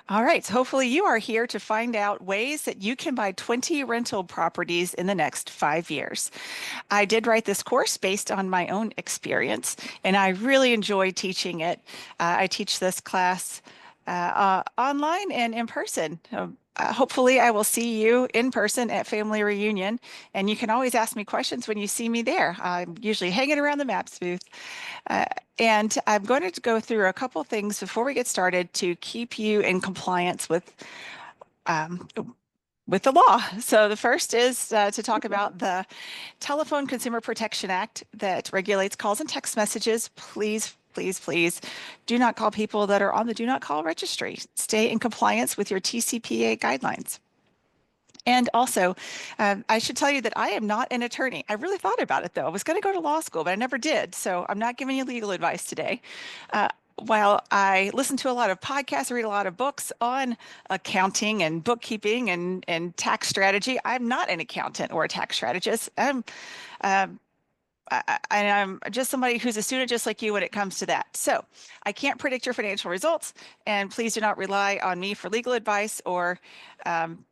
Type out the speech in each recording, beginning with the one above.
All right, so hopefully you are here to find out ways that you can buy 20 rental properties in the next 5 years. I did write this course based on my own experience, and I really enjoy teaching it. I teach this class online and in person. Hopefully, I will see you in person at family reunion, and you can always ask me questions when you see me there. I'm usually hanging around the MAPS booth. Uh, and I'm going to go through a couple things before we get started to keep you in compliance um, with the law. So the first is to talk about the Telephone Consumer Protection Act that regulates calls and text messages. Please, please, please do not call people that are on the do not call registry. Stay in compliance with your TCPA guidelines. And also, I should tell you that I am not an attorney. I really thought about it though. I was going to go to law school, but I never did. So I'm not giving you legal advice today. Uh, while I listen to a lot of podcasts, read a lot of books on accounting and bookkeeping and tax strategy, I'm not an accountant or a tax strategist. Um, I'm just somebody who's a student just like you when it comes to that. So I can't predict your financial results, and please do not rely on me for legal advice or um,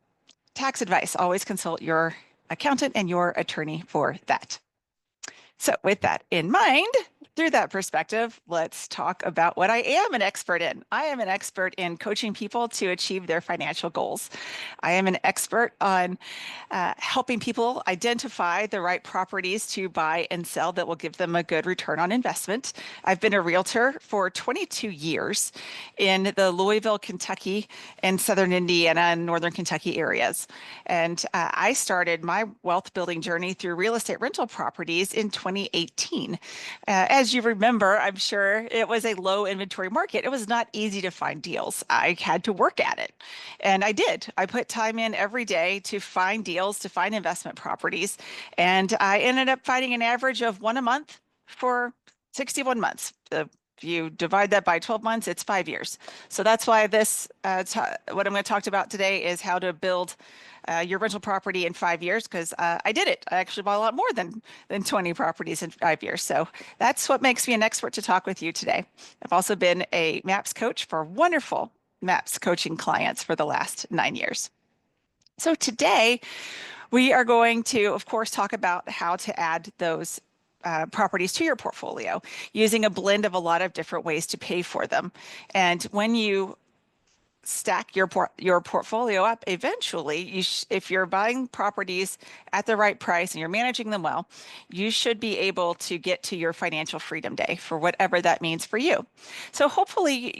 tax advice. Always consult your accountant and your attorney for that. So with that in mind, through that perspective, let's talk about what I am an expert in. I am an expert in coaching people to achieve their financial goals. I am an expert on helping people identify the right properties to buy and sell that will give them a good return on investment. I've been a realtor for 22 years in the Louisville, Kentucky, and Southern Indiana and Northern Kentucky areas. And I started my wealth building journey through real estate rental properties in 2018. As you remember, I'm sure it was a low inventory market. It was not easy to find deals. I had to work at it. And I did. I put time in every day to find deals, to find investment properties. And I ended up finding an average of one a month for 61 months. If you divide that by 12 months, it's 5 years. So that's why what I'm going to talk about today is how to build your rental property in 5 years, because I did it. I actually bought a lot more than 20 properties in 5 years. So that's what makes me an expert to talk with you today. I've also been a MAPS coach for wonderful MAPS coaching clients for the last 9 years. So today we are going to, of course, talk about how to add those properties to your portfolio using a blend of a lot of different ways to pay for them. And when you stack your portfolio up, eventually, if you're buying properties at the right price and you're managing them well, you should be able to get to your financial freedom day for whatever that means for you. So hopefully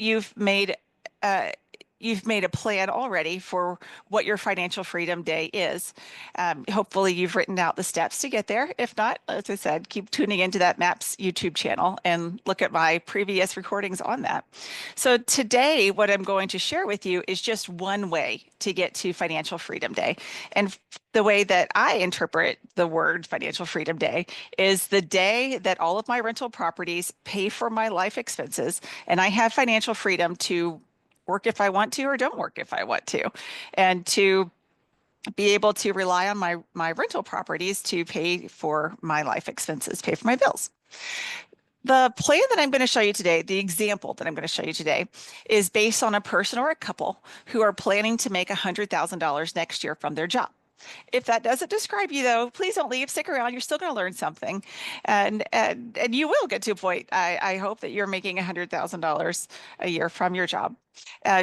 uh, you've made a plan already for what your financial freedom day is. Hopefully you've written out the steps to get there. If not, as I said, keep tuning into that MAPS YouTube channel and look at my previous recordings on that. So today, what I'm going to share with you is just one way to get to financial freedom day. And the way that I interpret the word financial freedom day is the day that all of my rental properties pay for my life expenses and I have financial freedom to work if I want to or don't work if I want to, and to be able to rely on my rental properties to pay for my life expenses, pay for my bills. The plan that I'm going to show you today, the example that I'm going to show you today, is based on a person or a couple who are planning to make $100,000 next year from their job. If that doesn't describe you, though, please don't leave. Stick around. You're still going to learn something, and you will get to a point. I hope that you're making $100,000 a year from your job.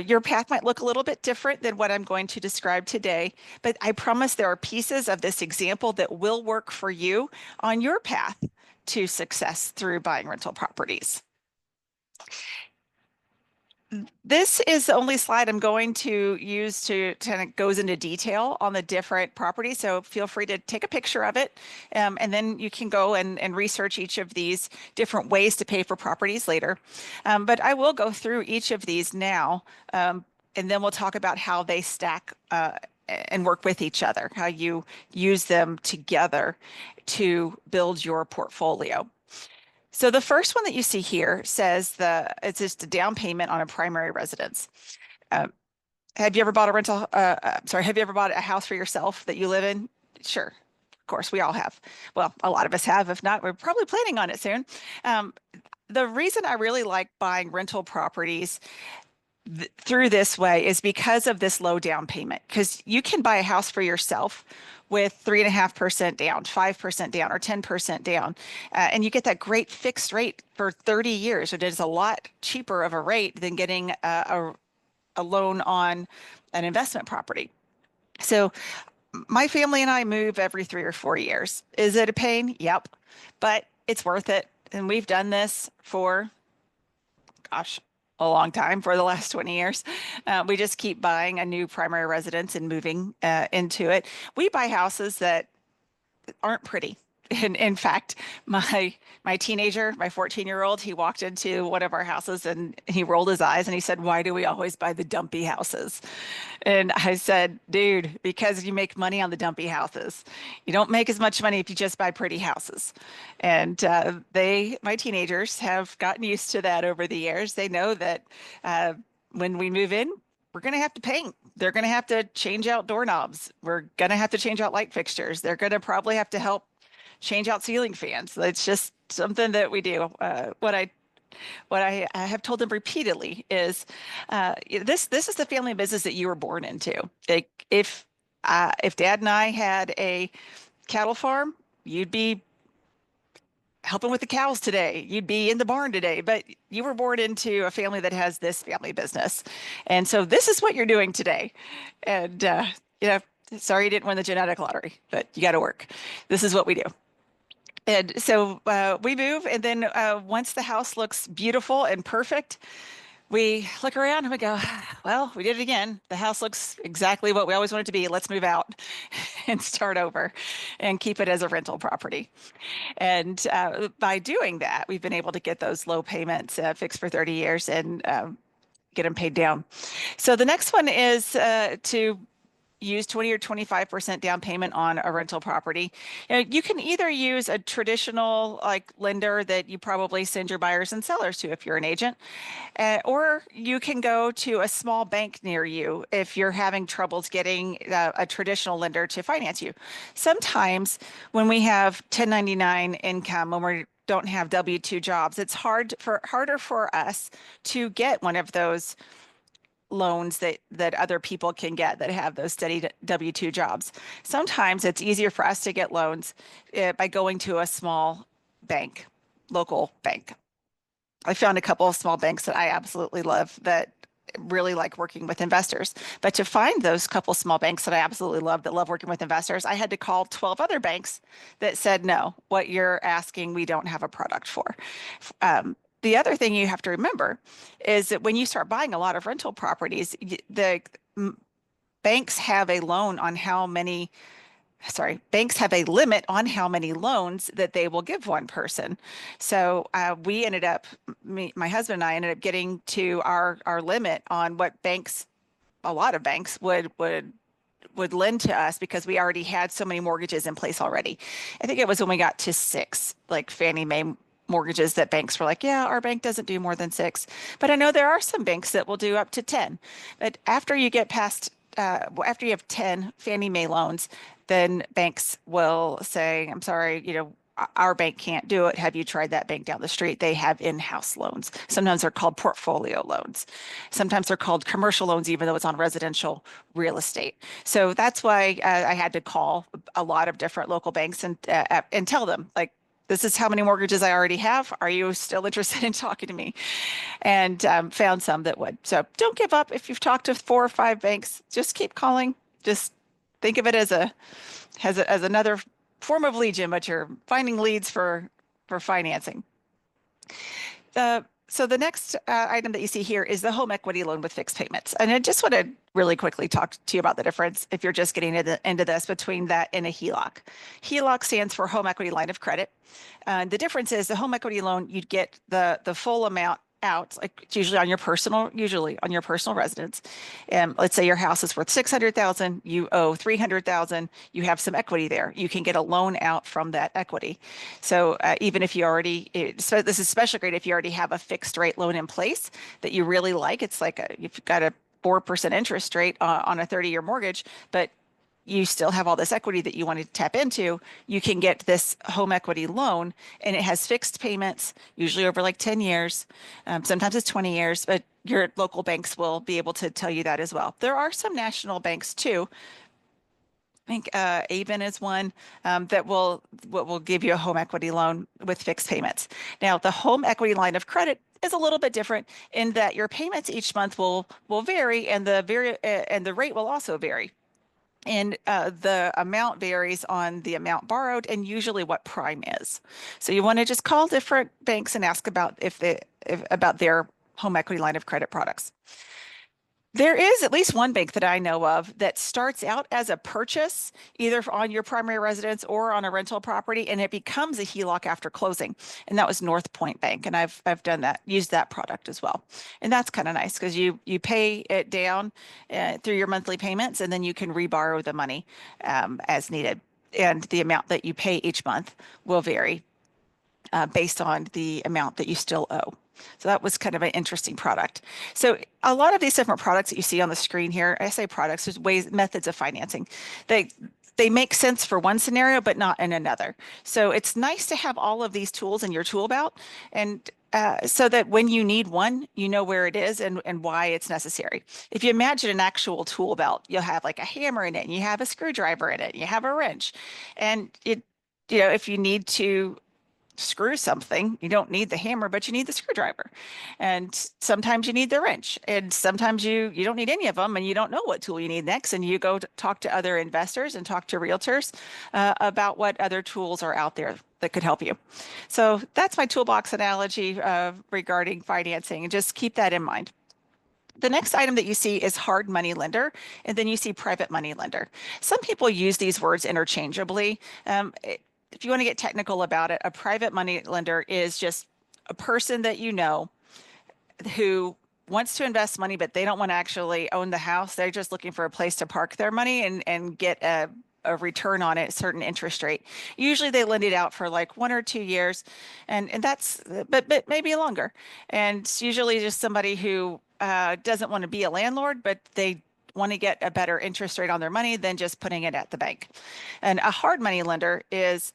Your path might look a little bit different than what I'm going to describe today, but I promise there are pieces of this example that will work for you on your path to success through buying rental properties. This is the only slide I'm going to use to kind of goes into detail on the different properties. So feel free to take a picture of it. And then you can go and research each of these different ways to pay for properties later. But I will go through each of these now. And then we'll talk about how they stack and work with each other, how you use them together to build your portfolio. So the first one that you see here says it's just a down payment on a primary residence. Um, have you ever bought a rental? Have you ever bought a house for yourself that you live in? Sure. Of course, we all have. Well, a lot of us have. If not, we're probably planning on it soon. The reason I really like buying rental properties through this way is because of this low down payment. Because you can buy a house for yourself with 3.5% down, 5% down, or 10% down, and you get that great fixed rate for 30 years. It is a lot cheaper of a rate than getting a loan on an investment property. So my family and I move every 3 or 4 years. Is it a pain? Yep, but it's worth it. And we've done this for, gosh, a long time, for the last 20 years. We just keep buying a new primary residence and moving into it. We buy houses that aren't pretty. In fact, my teenager, my 14-year-old, he walked into one of our houses and he rolled his eyes and he said, "Why do we always buy the dumpy houses?" And I said, "Dude, because you make money on the dumpy houses. You don't make as much money if you just buy pretty houses." And my teenagers have gotten used to that over the years. They know that uh, when we move in, we're going to have to paint. They're going to have to change out doorknobs. We're going to have to change out light fixtures. They're going to probably have to help change out ceiling fans. It's just something that we do. What I have told them repeatedly is this is the family business that you were born into. Like if Dad and I had a cattle farm, you'd be helping with the cows today. You'd be in the barn today, but you were born into a family that has this family business. And so this is what you're doing today. And, you know, sorry you didn't win the genetic lottery, but you got to work. This is what we do. And so we move, and then once the house looks beautiful and perfect, we look around and we go, "Well, we did it again. The house looks exactly what we always wanted it to be. Let's move out and start over and keep it as a rental property." And by doing that, we've been able to get those low payments fixed for 30 years and get them paid down. So the next one is to use 20 or 25% down payment on a rental property. You can either use a traditional like lender that you probably send your buyers and sellers to if you're an agent, or you can go to a small bank near you if you're having troubles getting a traditional lender to finance you. Sometimes when we have 1099 income, when we don't have W-2 jobs, it's harder for us to get one of those loans that other people can get that have those steady W-2 jobs. Sometimes it's easier for us to get loans by going to a small bank, local bank. I found a couple of small banks that I absolutely love that really like working with investors. But to find those couple small banks that I absolutely love that love working with investors, I had to call 12 other banks that said, "No, what you're asking, we don't have a product for." The other thing you have to remember is that when you start buying a lot of rental properties, the banks have a loan on how many, sorry, banks have a limit on how many loans that they will give one person. So we ended up, my husband and I ended up getting to our limit on what banks, a lot of banks would lend to us because we already had so many mortgages in place already. I think it was when we got to 6, like Fannie Mae mortgages, that banks were like, "Yeah, our bank doesn't do more than 6." But I know there are some banks that will do up to 10. But after you get past, after you have 10 Fannie Mae loans, then banks will say, "I'm sorry, our bank can't do it. Have you tried that bank down the street? They have in-house loans." Sometimes they're called portfolio loans. Sometimes they're called commercial loans, even though it's on residential real estate. So that's why I had to call a lot of different local banks and tell them, like, "This is how many mortgages I already have. Are you still interested in talking to me?" And found some that would. So don't give up. If you've talked to 4 or 5 banks, just keep calling. Just think of it as another form of lead gen, but you're finding leads for financing. So the next item that you see here is the home equity loan with fixed payments. And I just want to really quickly talk to you about the difference, if you're just getting into this, between that and a HELOC. HELOC stands for home equity line of credit. The difference is the home equity loan, you'd get the full amount out, like it's usually on your personal residence. And let's say your house is worth 600,000, you owe 300,000, you have some equity there. You can get a loan out from that equity. So even if you already, so this is especially great if you already have a fixed rate loan in place that you really like. It's like you've got a 4% interest rate on a 30-year mortgage, but you still have all this equity that you want to tap into. You can get this home equity loan, and it has fixed payments, usually over like 10 years. Sometimes it's 20 years, but your local banks will be able to tell you that as well. There are some national banks too. I think ABN is one that will give you a home equity loan with fixed payments. Now, the home equity line of credit is a little bit different in that your payments each month will vary, and the rate will also vary. And the amount varies on the amount borrowed and usually what prime is. So you want to just call different banks and ask about about their home equity line of credit products. There is at least one bank that I know of that starts out as a purchase, either on your primary residence or on a rental property, and it becomes a HELOC after closing. And that was North Point Bank, and I've done that, used that product as well. And that's kind of nice because you pay it down through your monthly payments, and then you can reborrow the money as needed. And the amount that you pay each month will vary based on the amount that you still owe. So that was kind of an interesting product. So a lot of these different products that you see on the screen here, I say products, there's ways, methods of financing. They make sense for one scenario, but not in another. So it's nice to have all of these tools in your tool belt, and so that when you need one, you know where it is and why it's necessary. If you imagine an actual tool belt, you'll have like a hammer in it, and you have a screwdriver in it, and you have a wrench, and if you need to screw something, you don't need the hammer, but you need the screwdriver. And sometimes you need the wrench. And sometimes you don't need any of them and you don't know what tool you need next. And you go to talk to other investors and talk to realtors about what other tools are out there that could help you. So that's my toolbox analogy regarding financing. And just keep that in mind. The next item that you see is hard money lender, and then you see private money lender. Some people use these words interchangeably. If you want to get technical about it, a private money lender is just a person that you know who wants to invest money, but they don't want to actually own the house. They're just looking for a place to park their money and get a return on it, a certain interest rate. Usually they lend it out for like 1 or 2 years, and that's but maybe longer. And it's usually just somebody who doesn't want to be a landlord, but they want to get a better interest rate on their money than just putting it at the bank. And a hard money lender is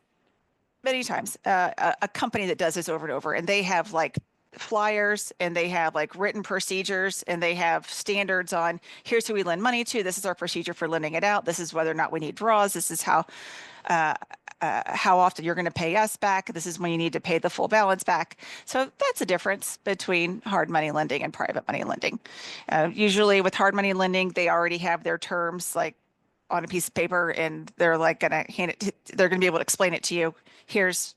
many times a company that does this over and over, and they have like flyers and they have like written procedures and they have standards on here's who we lend money to. This is our procedure for lending it out. This is whether or not we need draws. This is how often you're going to pay us back. This is when you need to pay the full balance back. So that's a difference between hard money lending and private money lending. Usually with hard money lending, they already have their terms like on a piece of paper, and they're like going to hand it they're going to be able to explain it to you. Here's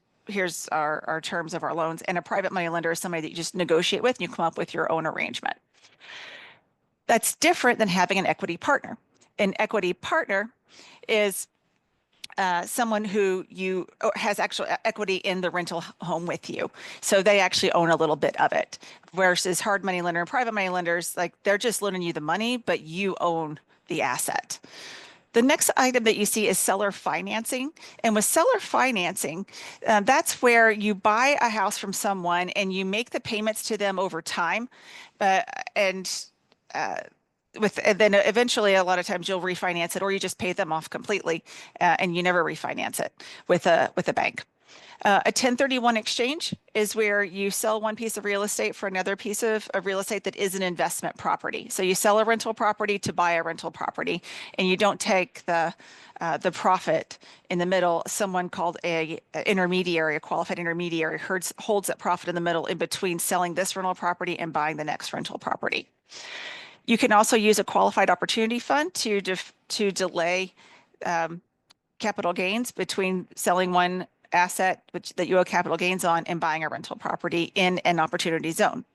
our terms of our loans. And a private money lender is somebody that you just negotiate with and you come up with your own arrangement. That's different than having an equity partner. An equity partner is someone who has actual equity in the rental home with you. So they actually own a little bit of it. Versus hard money lender and private money lenders, like they're just loaning you the money, but you own the asset. The next item that you see is seller financing. And with seller financing, that's where you buy a house from someone and you make the payments to them over time. And then eventually, a lot of times you'll refinance it, or you just pay them off completely, and you never refinance it with a bank. A 1031 exchange is where you sell one piece of real estate for another piece of real estate that is an investment property. So you sell a rental property to buy a rental property, and you don't take the profit in the middle. Someone called a intermediary, a qualified intermediary, holds that profit in the middle in between selling this rental property and buying the next rental property. You can also use a qualified opportunity fund to delay capital gains between selling one asset that you owe capital gains on and buying a rental property in an opportunity zone.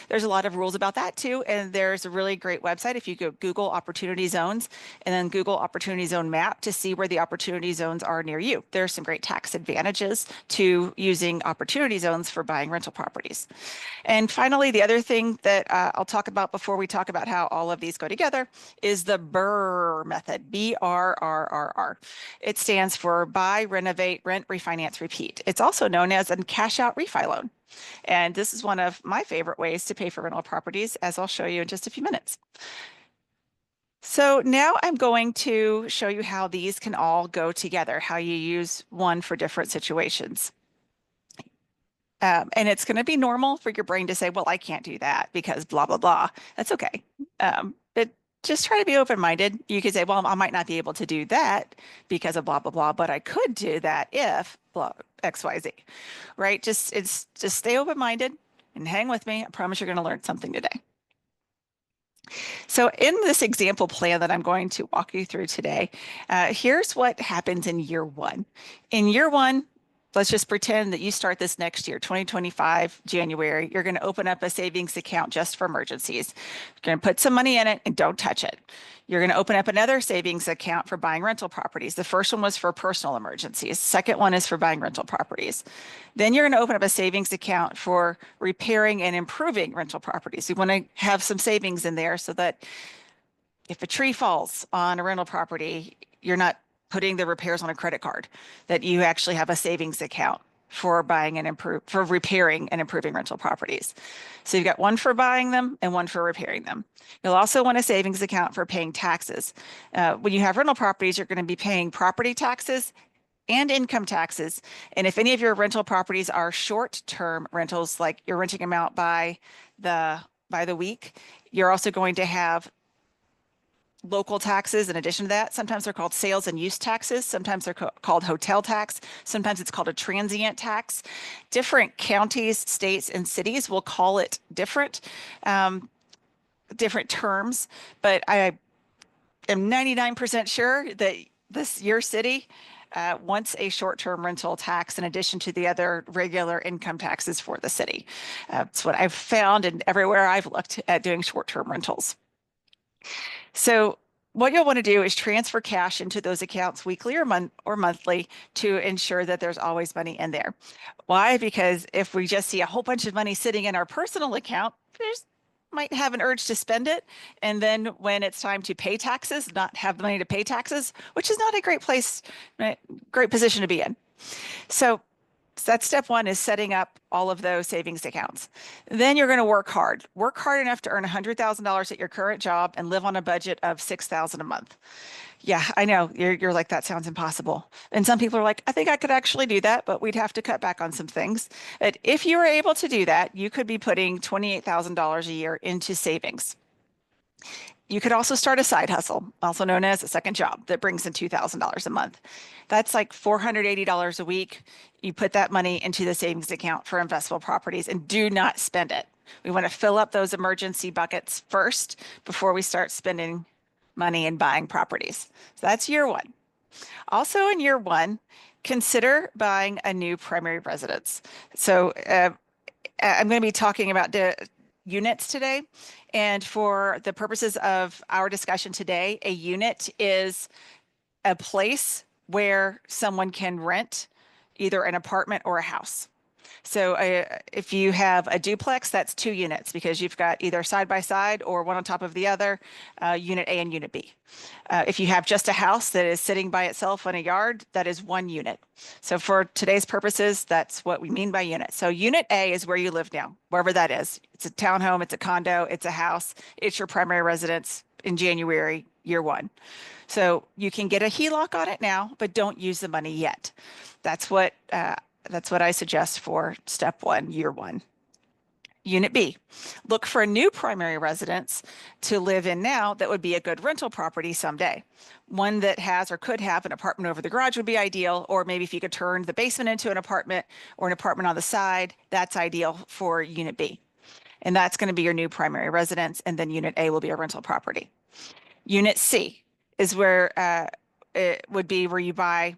There's a lot of rules about that too, and there's a really great website if you go Google opportunity zones and then Google opportunity zone map to see where the opportunity zones are near you. There's some great tax advantages to using opportunity zones for buying rental properties. And finally, the other thing that I'll talk about before we talk about how all of these go together is the BRRRR method, BRRRR. It stands for buy, renovate, rent, refinance, repeat. It's also known as a cash out refi loan. And this is one of my favorite ways to pay for rental properties, as I'll show you in just a few minutes. So now I'm going to show you how these can all go together, how you use one for different situations. And it's going to be normal for your brain to say, well, I can't do that because blah, blah, blah. That's okay. But just try to be open-minded. You could say, well, I might not be able to do that because of blah, blah, blah, but I could do that if blah, X, Y, Z, right? Just stay open-minded and hang with me. I promise you're going to learn something today. So in this example plan that I'm going to walk you through today, here's what happens in year one. In year one, let's just pretend that you start this next year, 2025, January. You're going to open up a savings account just for emergencies. You're going to put some money in it and don't touch it. You're going to open up another savings account for buying rental properties. The first one was for personal emergencies. Second one is for buying rental properties. Then you're going to open up a savings account for repairing and improving rental properties. You want to have some savings in there so that if a tree falls on a rental property, you're not putting the repairs on a credit card, that you actually have a savings account for for repairing and improving rental properties. So you've got one for buying them and one for repairing them. You'll also want a savings account for paying taxes. When you have rental properties, you're going to be paying property taxes and income taxes. And if any of your rental properties are short-term rentals, like you're renting them out by the week, you're also going to have local taxes in addition to that. Sometimes they're called sales and use taxes. Sometimes they're called hotel tax. Sometimes it's called a transient tax. Different counties, states, and cities will call it different terms, but I am 99% sure that your city wants a short-term rental tax in addition to the other regular income taxes for the city. That's what I've found and everywhere I've looked at doing short-term rentals. So what you'll want to do is transfer cash into those accounts weekly or monthly to ensure that there's always money in there. Why? Because if we just see a whole bunch of money sitting in our personal account, there's might have an urge to spend it. And then when it's time to pay taxes, not have the money to pay taxes, which is not a great place, right? Great position to be in. So that's step one, is setting up all of those savings accounts. Then you're going to work hard. Work hard enough to earn $100,000 at your current job and live on a budget of $6,000 a month. Yeah, I know you're like, that sounds impossible. And some people are like, I think I could actually do that, but we'd have to cut back on some things. But if you were able to do that, you could be putting $28,000 a year into savings. You could also start a side hustle, also known as a second job, that brings in $2,000 a month. That's like $480 a week. You put that money into the savings account for investable properties and do not spend it. We want to fill up those emergency buckets first before we start spending money and buying properties. So that's year one. Also in year one, consider buying a new primary residence. So I'm going to be talking about the units today. And for the purposes of our discussion today, a unit is a place where someone can rent either an apartment or a house. So if you have a duplex, that's 2 units because you've got either side by side or one on top of the other, unit A and unit B. If you have just a house that is sitting by itself in a yard, that is 1 unit. So for today's purposes, that's what we mean by unit. So unit A is where you live now, wherever that is. It's a townhome, it's a condo, it's a house, it's your primary residence in January, year one. So you can get a HELOC on it now, but don't use the money yet. That's what I suggest for step one, year one. Unit B, look for a new primary residence to live in now that would be a good rental property someday. One that has or could have an apartment over the garage would be ideal, or maybe if you could turn the basement into an apartment or an apartment on the side, that's ideal for unit B. And that's going to be your new primary residence, and then unit A will be a rental property. Unit C is where it would be where you buy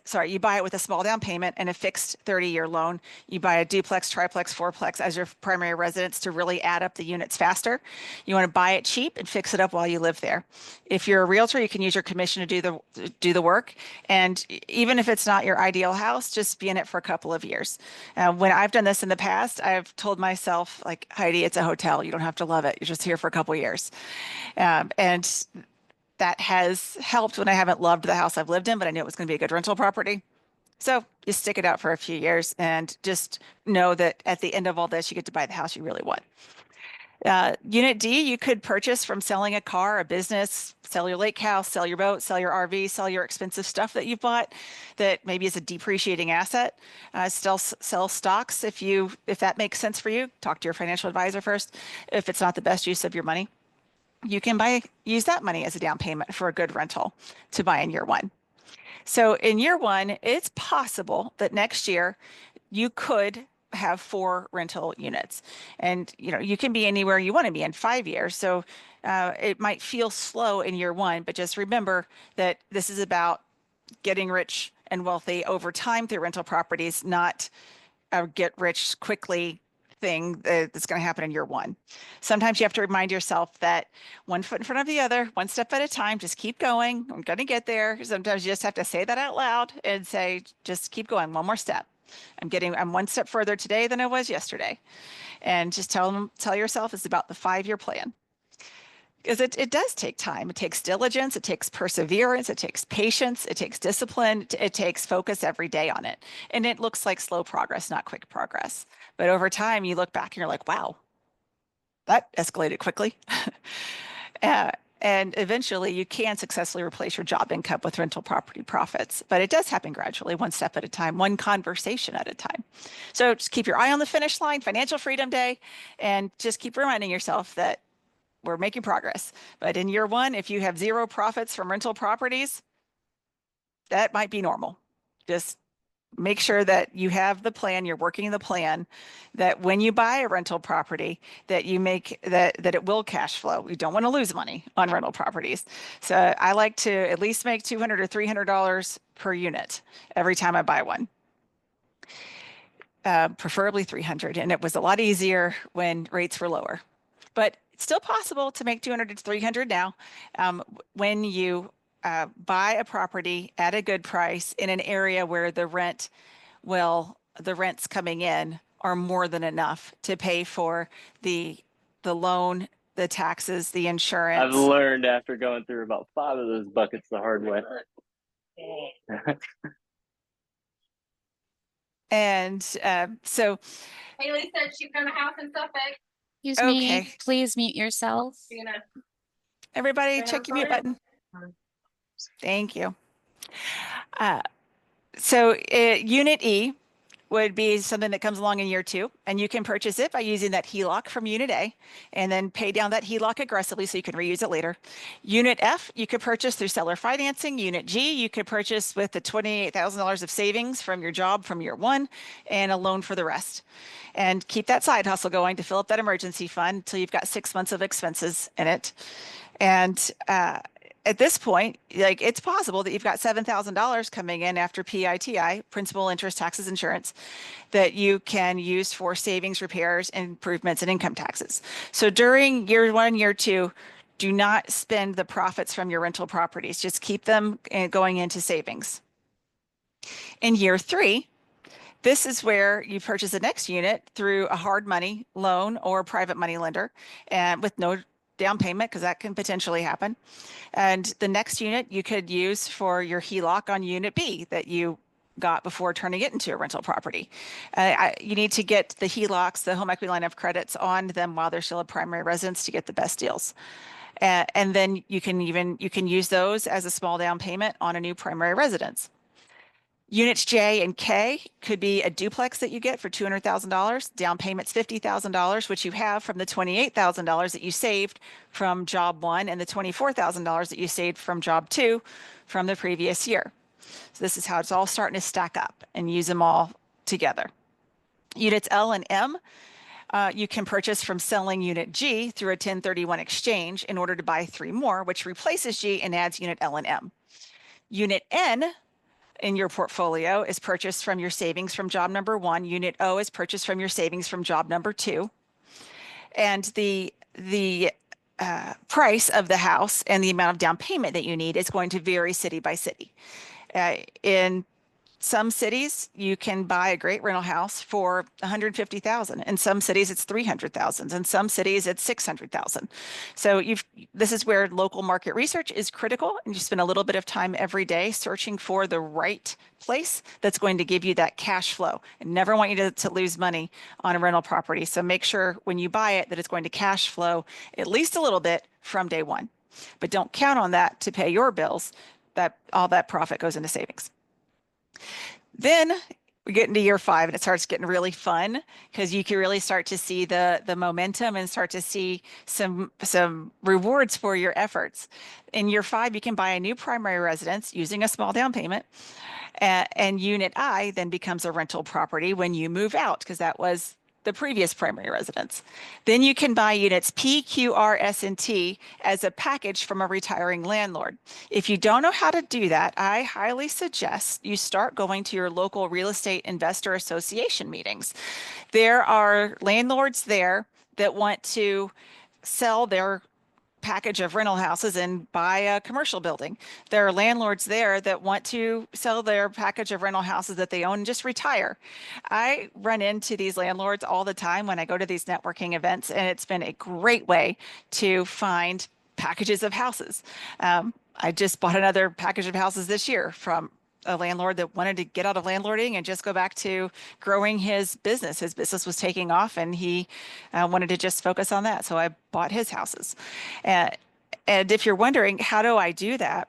it with a small down payment and a fixed 30-year loan. You buy a duplex, triplex, fourplex as your primary residence to really add up the units faster. You want to buy it cheap and fix it up while you live there. If you're a realtor, you can use your commission to do the work. And even if it's not your ideal house, just be in it for a couple of years. When I've done this in the past, I've told myself, like, Heidi, it's a hotel. You don't have to love it. You're just here for a couple of years. And that has helped when I haven't loved the house I've lived in, but I knew it was going to be a good rental property. So you stick it out for a few years and just know that at the end of all this, you get to buy the house you really want. Unit D, you could purchase from selling a car, a business, sell your lake house, sell your boat, sell your RV, sell your expensive stuff that you've bought that maybe is a depreciating asset. Still sell stocks if that makes sense for you. Talk to your financial advisor first. If it's not the best use of your money, you can use that money as a down payment for a good rental to buy in year one. So in year one, it's possible that next year you could have 4 rental units, and you can be anywhere you want to be in 5 years. So it might feel slow in year one, but just remember that this is about getting rich and wealthy over time through rental properties, not a get rich quickly thing that's going to happen in year one. Sometimes you have to remind yourself that one foot in front of the other, one step at a time, just keep going. I'm going to get there. Sometimes you just have to say that out loud and say, just keep going, one more step. I'm one step further today than I was yesterday. And just tell yourself it's about the 5-year plan. Because it does take time. It takes diligence, it takes perseverance, it takes patience, it takes discipline, it takes focus every day on it. And it looks like slow progress, not quick progress. But over time, you look back and you're like, wow, that escalated quickly. Uh, and eventually, you can successfully replace your job income with rental property profits. But it does happen gradually, one step at a time, one conversation at a time. So just keep your eye on the finish line, Financial Freedom Day, and just keep reminding yourself that we're making progress. But in year one, if you have zero profits from rental properties, that might be normal. Just make sure that you have the plan, you're working the plan, that when you buy a rental property, that you make that it will cash flow. You don't want to lose money on rental properties. So I like to at least make $200 or $300 per unit every time I buy one. Preferably 300. And it was a lot easier when rates were lower. But it's still possible to make 200 to 300 now when you buy a property at a good price in an area where the rents coming in are more than enough to pay for the loan, the taxes, the I've insurance. learned after going through about 5 of those buckets the hard way. And so, Haley said she found a house in Suffolk. Excuse okay, me, please mute yourself. everybody check your mute button. Thank you. So Unit E would be something that comes along in year two, and you can purchase it by using that HELOC from Unit A and then pay down that HELOC aggressively so you can reuse it later. Unit F, you could purchase through seller financing. Unit G, you could purchase with the $28,000 of savings from your job from year one and a loan for the rest. And keep that side hustle going to fill up that emergency fund until you've got 6 months of expenses in it. And at this point, like it's possible that you've got $7,000 coming in after PITI, principal, interest, taxes, insurance, that you can use for savings, repairs, improvements, and income taxes. So during year one, year two, do not spend the profits from your rental properties. Just keep them going into savings. In year three, this is where you purchase the next unit through a hard money loan or private money lender and with no down payment because that can potentially happen. And the next unit you could use for your HELOC on unit B that you got before turning it into a rental property. You need to get the HELOCs, the home equity line of credits on them while they're still a primary residence to get the best deals. And then you can use those as a small down payment on a new primary residence. Units J and K could be a duplex that you get for $200,000. Down payment's $50,000, which you have from the $28,000 that you saved from job one and the $24,000 that you saved from job two from the previous year. So this is how it's all starting to stack up and use them all together. Units L and M, you can purchase from selling unit G through a 1031 exchange in order to buy 3 more, which replaces G and adds unit L and M. Unit N in your portfolio is purchased from your savings from job number 1. Unit O is purchased from your savings from job number 2. And the price of the house and the amount of down payment that you need is going to vary city by city. In Some cities you can buy a great rental house for 150,000. In some cities it's 300,000. In some cities it's 600,000. So this is where local market research is critical, and you spend a little bit of time every day searching for the right place that's going to give you that cash flow. I never want you to lose money on a rental property. So make sure when you buy it that it's going to cash flow at least a little bit from day one. But don't count on that to pay your bills. That all that profit goes into savings. Then we get into year 5 and it starts getting really fun because you can really start to see the momentum and start to see some rewards for your efforts. In year 5, you can buy a new primary residence using a small down payment. And unit I then becomes a rental property when you move out, because that was the previous primary residence. Then you can buy units P, Q, R, S, and T as a package from a retiring landlord. If you don't know how to do that, I highly suggest you start going to your local real estate investor association meetings. There are landlords there that want to sell their package of rental houses and buy a commercial building. There are landlords there that want to sell their package of rental houses that they own and just retire. I run into these landlords all the time when I go to these networking events, and it's been a great way to find packages of houses. I just bought another package of houses this year from a landlord that wanted to get out of landlording and just go back to growing his business. His business was taking off and he wanted to just focus on that. So I bought his houses. And if you're wondering, how do I do that?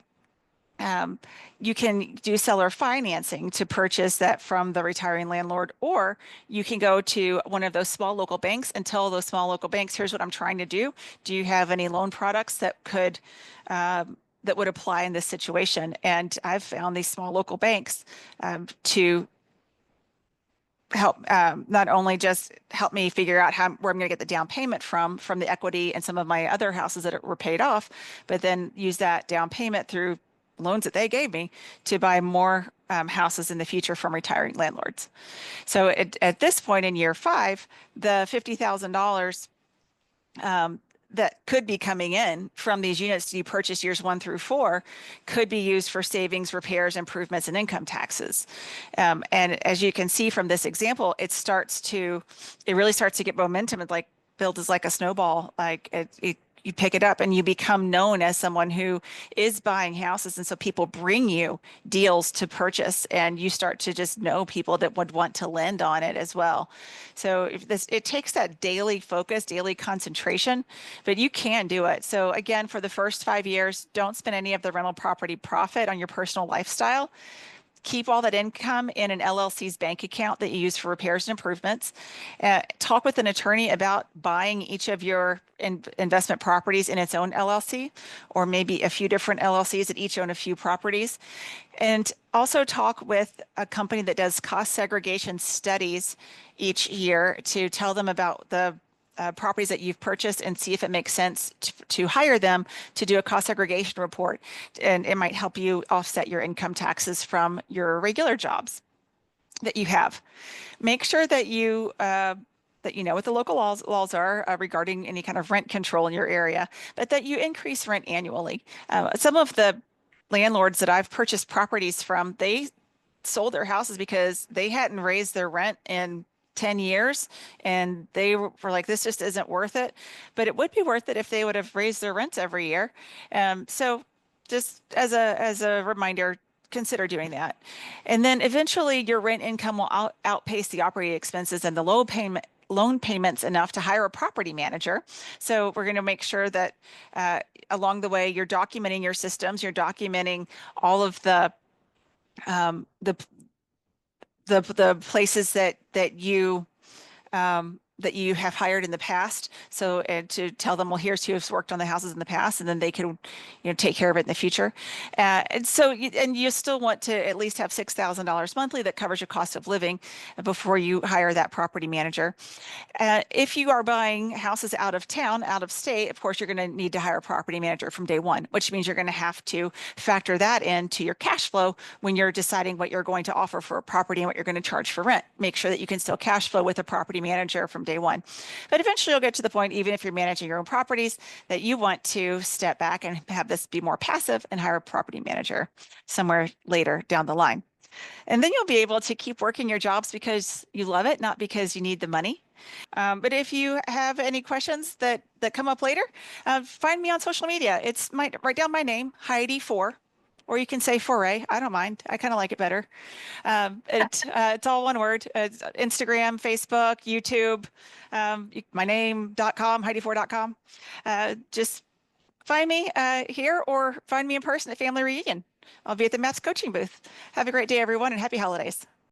You can do seller financing to purchase that from the retiring landlord, or you can go to one of those small local banks and tell those small local banks, here's what I'm trying to do. Do you have any loan products that could that would apply in this situation? And I've found these small local banks to help not only just help me figure out where I'm going to get the down payment from the equity and some of my other houses that were paid off, but then use that down payment through loans that they gave me to buy more houses in the future from retiring landlords. So at this point in year 5, the $50,000 that could be coming in from these units you purchase years 1 through 4 could be used for savings, repairs, improvements, and income taxes. And as you can see from this example, it really starts to get momentum. It like builds like a snowball. Like you pick it up and you become known as someone who is buying houses. And so people bring you deals to purchase, and you start to just know people that would want to lend on it as well. So it takes that daily focus, daily concentration, but you can do it. So again, for the first 5 years, don't spend any of the rental property profit on your personal lifestyle. Keep all that income in an LLC's bank account that you use for repairs and improvements. Talk with an attorney about buying each of your investment properties in its own LLC, or maybe a few different LLCs that each own a few properties. And also talk with a company that does cost segregation studies each year to tell them about the properties that you've purchased and see if it makes sense to hire them to do a cost segregation report. And it might help you offset your income taxes from your regular jobs that you have. Make sure that you know what the local laws are regarding any kind of rent control in your area, but that you increase rent annually. Some of the landlords that I've purchased properties from, they sold their houses because they hadn't raised their rent in 10 years, and they were like, this just isn't worth it. But it would be worth it if they would have raised their rents every year. So just as a reminder, consider doing that. And then eventually your rent income will outpace the operating expenses and the loan payments enough to hire a property manager. So we're going to make sure that along the way you're documenting your systems, you're documenting all of the places that you have hired in the past. So, and to tell them, well, here's who's worked on the houses in the past, and then they can, take care of it in the future. And so, you still want to at least have $6,000 monthly that covers your cost of living before you hire that property manager. If you are buying houses out of town, out of state, of course, you're going to need to hire a property manager from day one, which means you're going to have to factor that into your cash flow when you're deciding what you're going to offer for a property and what you're going to charge for rent. Make sure that you can still cash flow with a property manager from day one. But eventually you'll get to the point, even if you're managing your own properties, that you want to step back and have this be more passive and hire a property manager somewhere later down the line. And then you'll be able to keep working your jobs because you love it, not because you need the money. But if you have any questions that come up later, find me on social media. It's write down my name, Heidi Fore, or you can say Foray. I don't mind. I kind of like it better. It's all one word. It's Instagram, Facebook, YouTube, my name.com, HeidiFore.com. Just find me here or find me in person at Family Reunion. I'll be at the MAPS coaching booth. Have a great day, everyone, and happy holidays.